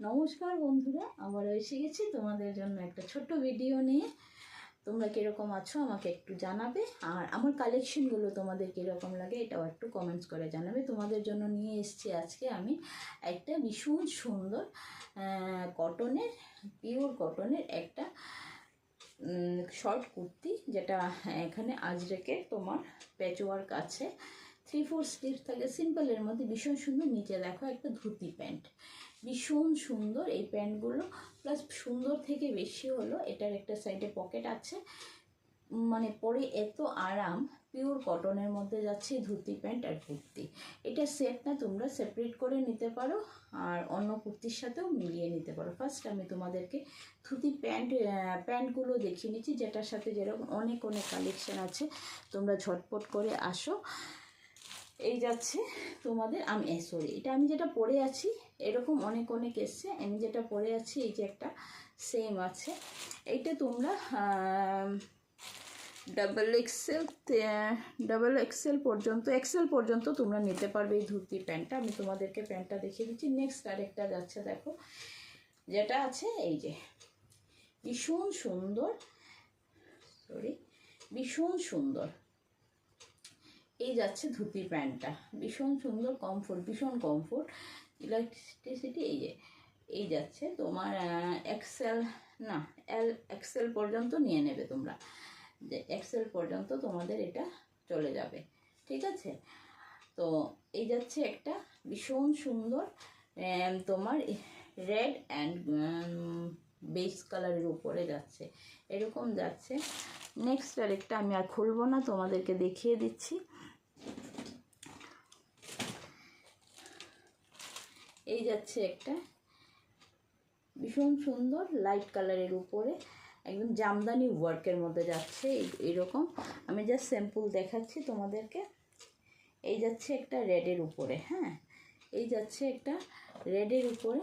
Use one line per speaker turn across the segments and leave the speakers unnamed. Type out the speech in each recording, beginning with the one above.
নমস্কার বন্ধুরা, আবারও এসে গেছি তোমাদের জন্য একটা ছোট্ট ভিডিও নিয়ে। তোমরা কীরকম আছো আমাকে একটু জানাবে, আর আমার কালেকশনগুলো তোমাদের কীরকম লাগে এটাও একটু কমেন্টস করে জানাবে। তোমাদের জন্য নিয়ে এসেছি আজকে আমি একটা ভীষণ সুন্দর কটনের, পিওর কটনের একটা শর্ট কুর্তি, যেটা এখানে আজরাকের তোমার প্যাচওয়ার্ক আছে, 3/4 স্লিভ থাকে, সিম্পলের মধ্যে ভীষণ সুন্দর। নিচে দেখো একটা ধুতি প্যান্ট, ভীষণ সুন্দর এই প্যান্টগুলো। প্লাস সুন্দর থেকে বেশি হলো এটার একটা সাইডে পকেট আছে, মানে পরে এত আরাম। পিওর কটনের মধ্যে যাচ্ছে ধুতি প্যান্ট আর কুর্তি। এটা সেট না, তোমরা সেপারেট করে নিতে পারো আর অন্য কুর্তির সাথেও মিলিয়ে নিতে পারো। ফার্স্ট আমি তোমাদেরকে ধুতি প্যান্টগুলো দেখিয়ে নিচ্ছি, যেটার সাথে যেরকম অনেক কালেকশন আছে। তোমরা ঝটপট করে আসো। এই যাচ্ছে তোমাদের, এটা আমি যেটা পরে আছি এরকম অনেক এসছে। আমি যেটা পরে আছি এই যে একটা সেম আছে। এইটা তোমরা ডাবল এক্সেল পর্যন্ত তোমরা নিতে পারবে এই ধুতি প্যান্টটা। আমি তোমাদেরকে প্যান্টটা দেখিয়ে দিচ্ছি। নেক্সট আরেকটা যাচ্ছে, দেখো যেটা আছে এই যে ভীষণ সুন্দর এই যাচ্ছে ধুতি প্যান্টটা, ভীষণ সুন্দর, ভীষণ কমফোর্ট, ইলাস্টিসিটি। এই যাচ্ছে তোমার এক্সেল পর্যন্ত নিয়ে নেবে তোমরা, যে এক্সেল পর্যন্ত তোমাদের এটা চলে যাবে, ঠিক আছে। তো এই যাচ্ছে একটা ভীষণ সুন্দর তোমার রেড অ্যান্ড বেজ কালারের উপরে যাচ্ছে, এরকম যাচ্ছে। নেক্সট আরেকটা আমি আর খুলবো না, তোমাদেরকে দেখিয়ে দিচ্ছি। এই যাচ্ছে একটা ভীষণ সুন্দর লাইট কালারের উপরে একদম জামদানি ওয়ার্কের মধ্যে যাচ্ছে এরকম। আমি জাস্ট স্যাম্পল দেখাচ্ছি তোমাদেরকে। এই যাচ্ছে একটা রেডের উপরে, হ্যাঁ, এই যাচ্ছে একটা রেডের উপরে,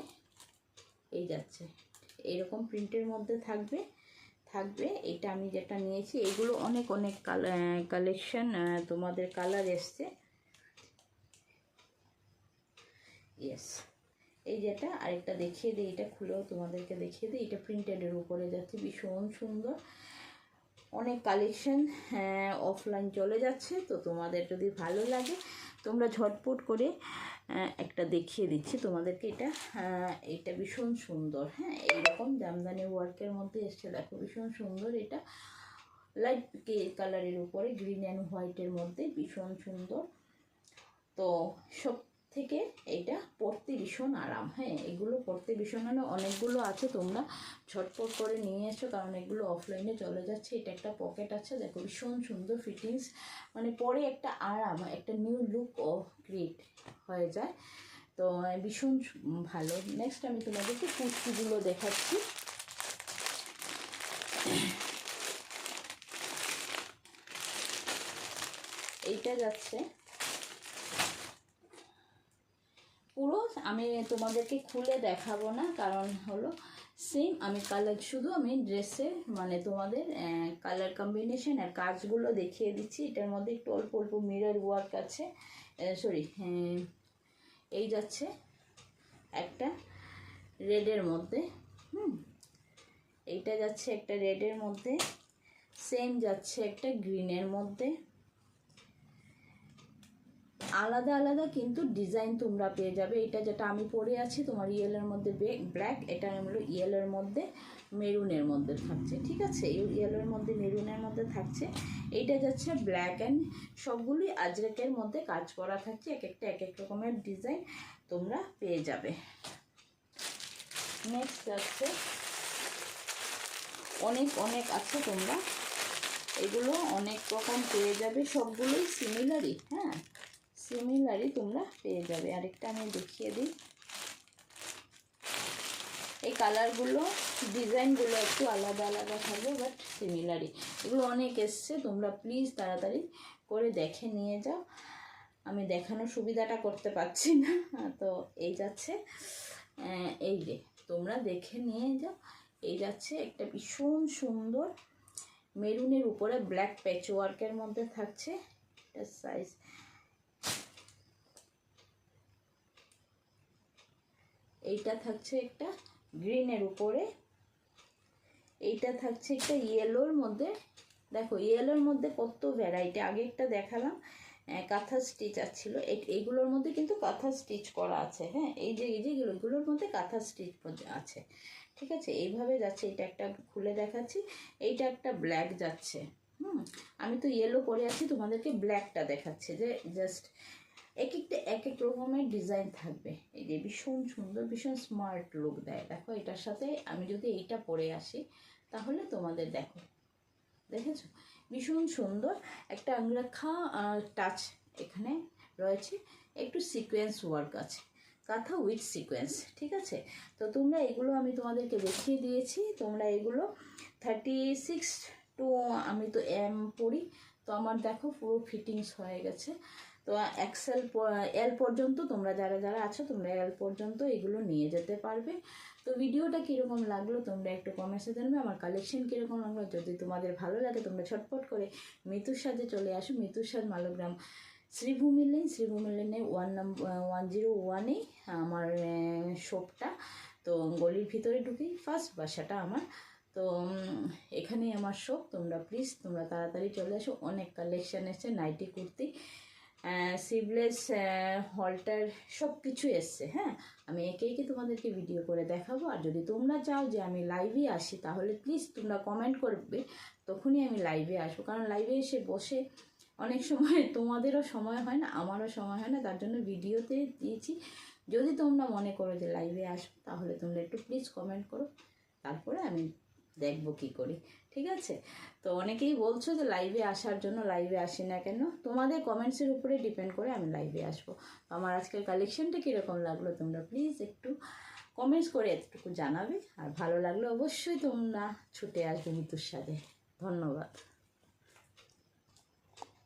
এই যাচ্ছে এইরকম প্রিন্টের মধ্যে থাকবে। এটা আমি যেটা নিয়েছি, এগুলো অনেক কালেকশন তোমাদের কালার এসছে। ইয়েস, এই যেটা আরেকটা দেখিয়ে দিই, এটা খুলেও তোমাদেরকে দেখিয়ে দিই। এটা প্রিন্টেডের উপরে যাচ্ছে, ভীষণ সুন্দর। অনেক কালেকশন অফলাইন চলে যাচ্ছে, তো তোমাদের যদি ভালো লাগে তোমরা ঝটপট করে একটা দেখিয়ে দিচ্ছি তোমাদেরকে। এটা ভীষণ সুন্দর, হ্যাঁ, এইরকম জামদানি ওয়ার্কের মধ্যে এসছে, দেখো ভীষণ সুন্দর। এটা লাইট কালারের উপরে গ্রিন অ্যান্ড হোয়াইটের মধ্যে, ভীষণ সুন্দর। তো সব থেকে এটা পরতে ভীষণ আরাম, হ্যাঁ, এগুলো পরতে ভীষণ আরাম। অনেকগুলো আছে, তোমরা ঝটপট করে নিয়ে এসো, কারণ এগুলো অফলাইনে চলে যাচ্ছে। এটা একটা পকেট আছে, দেখো ভীষণ সুন্দর ফিটিংস, মানে পরে একটা আরাম, একটা নিউ লুক ক্রিয়েট হয়ে যায়, তো ভীষণ ভালো। নেক্সট আমি তোমাদেরকে কুর্তিগুলো দেখাচ্ছি। এইটা যাচ্ছে পুরো, আমি তোমাদেরকে খুলে দেখাবো না, কারণ হলো সেম আমি শুধু আমি ড্রেসের মানে তোমাদের কালার কম্বিনেশন আর কাজগুলো দেখিয়ে দিচ্ছি। এটার মধ্যে একটু অল্প মিরর ওয়ার্ক আছে, এই যাচ্ছে একটা রেডের মধ্যে, এইটা যাচ্ছে একটা রেডের মধ্যে, সেম যাচ্ছে একটা গ্রিনের মধ্যে। আলাদা কিন্তু ডিজাইন তোমরা পেয়ে যাবে। এটা যেটা আমি পরে আছি তোমার ইয়েলোর মধ্যে ব্ল্যাক, এটা হলো ইয়েলোর মধ্যে মেরুনের মধ্যে থাকছে, ঠিক আছে, ইয়েলোর মধ্যে মেরুনের মধ্যে থাকছে। এইটা যাচ্ছে ব্ল্যাক অ্যান্ড, সবগুলোই আজরাকের মধ্যে কাজ করা থাকছে, এক এক রকমের ডিজাইন তোমরা পেয়ে যাবে। নেক্সট যাচ্ছে অনেক আছে, তোমরা এগুলো অনেক রকম পেয়ে যাবে, সবগুলোই সিমিলারই তোমরা পেয়ে যাবে। আরেকটা আমি দেখিয়ে দিই, এই কালারগুলো ডিজাইনগুলো একটু আলাদা থাকবে, বাট সিমিলারই। এগুলো অনেক এসছে, তোমরা প্লিজ তাড়াতাড়ি করে দেখে নিয়ে যাও। আমি দেখানোর সুবিধাটা করতে পারছি না, তো এই যাচ্ছে এই যে তোমরা দেখে নিয়ে যাও। এই যাচ্ছে একটা ভীষণ সুন্দর মেরুনের উপরে ব্ল্যাক প্যাচওয়ার্কের মধ্যে থাকছে। এটা সাইজ এইটা থাকছে একটা গ্রিনের উপরে, এইটা থাকছে একটা ইয়েলোর মধ্যে। দেখো ইয়েলোর মধ্যে কত ভ্যারাইটি, আগে একটা দেখালাম কাঁথা স্টিচ ছিল, এইগুলোর মধ্যে কিন্তু কাঁথা স্টিচ করা আছে। হ্যাঁ, এই যে এগুলোর মধ্যে কাঁথা স্টিচ আছে, ঠিক আছে। এইভাবে যাচ্ছে, এটা একটা খুলে দেখাচ্ছি, এইটা একটা ব্ল্যাক যাচ্ছে। আমি তো ইয়েলো পরে আছি, তোমাদেরকে ব্ল্যাকটা দেখাচ্ছে, যে জাস্ট এক এক রকমের ডিজাইন থাকবে। এই যে ভীষণ সুন্দর, ভীষণ স্মার্ট লুক দেয়। দেখো এটার সাথে আমি যদি এইটা পরে আসি তাহলে তোমাদের দেখো, দেখেছো ভীষণ সুন্দর একটা আংরাখা টাচ এখানে রয়েছে, একটু সিকোয়েন্স ওয়ার্ক আছে, কাঁথা উইথ সিকোয়েন্স, ঠিক আছে। তো তোমরা এগুলো আমি তোমাদেরকে দেখিয়ে দিয়েছি, তোমরা এগুলো 36 টু, আমি তো এম পরি, তো আমার দেখো পুরো ফিটিংস হয়ে গেছে। তো এক্সেল এল পর্যন্ত তোমরা যারা যারা আছো তোমরা এল পর্যন্ত এগুলো নিয়ে যেতে পারবে। তো ভিডিওটা কীরকম লাগলো তোমরা একটু কমেন্টসে জানাবে, আমার কালেকশন কীরকম লাগলো। যদি তোমাদের ভালো লাগে তোমরা ছটপট করে মিতুর সাজে চলে আসো, মিতুর সাজ মালোগ্রাম শ্রীভূমি লেনে 101-এ আমার শপটা। তো গলির ভিতরে ঢুকেই ফার্স্ট বাসাটা আমার। তো এখানেই আমার শপ, তোমরা প্লিজ তোমরা তাড়াতাড়ি চলে আসো। অনেক কালেকশান এসছে, নাইটি কুর্তি, সিভলেস, হলটার, সব কিছু এসছে। হ্যাঁ, আমি একে একে তোমাদেরকে ভিডিও করে দেখাবো। আর যদি তোমরা চাও যে আমি লাইভে আসি তাহলে প্লিজ তোমরা কমেন্ট করবে, তখনই আমি লাইভে আসবো। কারণ লাইভে এসে বসে অনেক সময় তোমাদেরও সময় হয় না, আমারও সময় হয় না, তার জন্য ভিডিওতে দিয়েছি। যদি তোমরা মনে করো যে লাইভে আসবো তাহলে তোমরা একটু প্লিজ কমেন্ট করো, তারপরে আমি দেখবো কি করি, ঠিক আছে। তো অনেকেই বলছো যে লাইভে আসার জন্য, লাইভে আসি না কেন, তোমাদের কমেন্টসের উপরে ডিপেন্ড করে আমি লাইভে আসবো। তো আমার আজকের কালেকশনটা কীরকম লাগলো তোমরা প্লিজ একটু কমেন্টস করে এতটুকু জানাবে। আর ভালো লাগলে অবশ্যই তোমরা ছুটে আসবে মিতুর সাথে। ধন্যবাদ।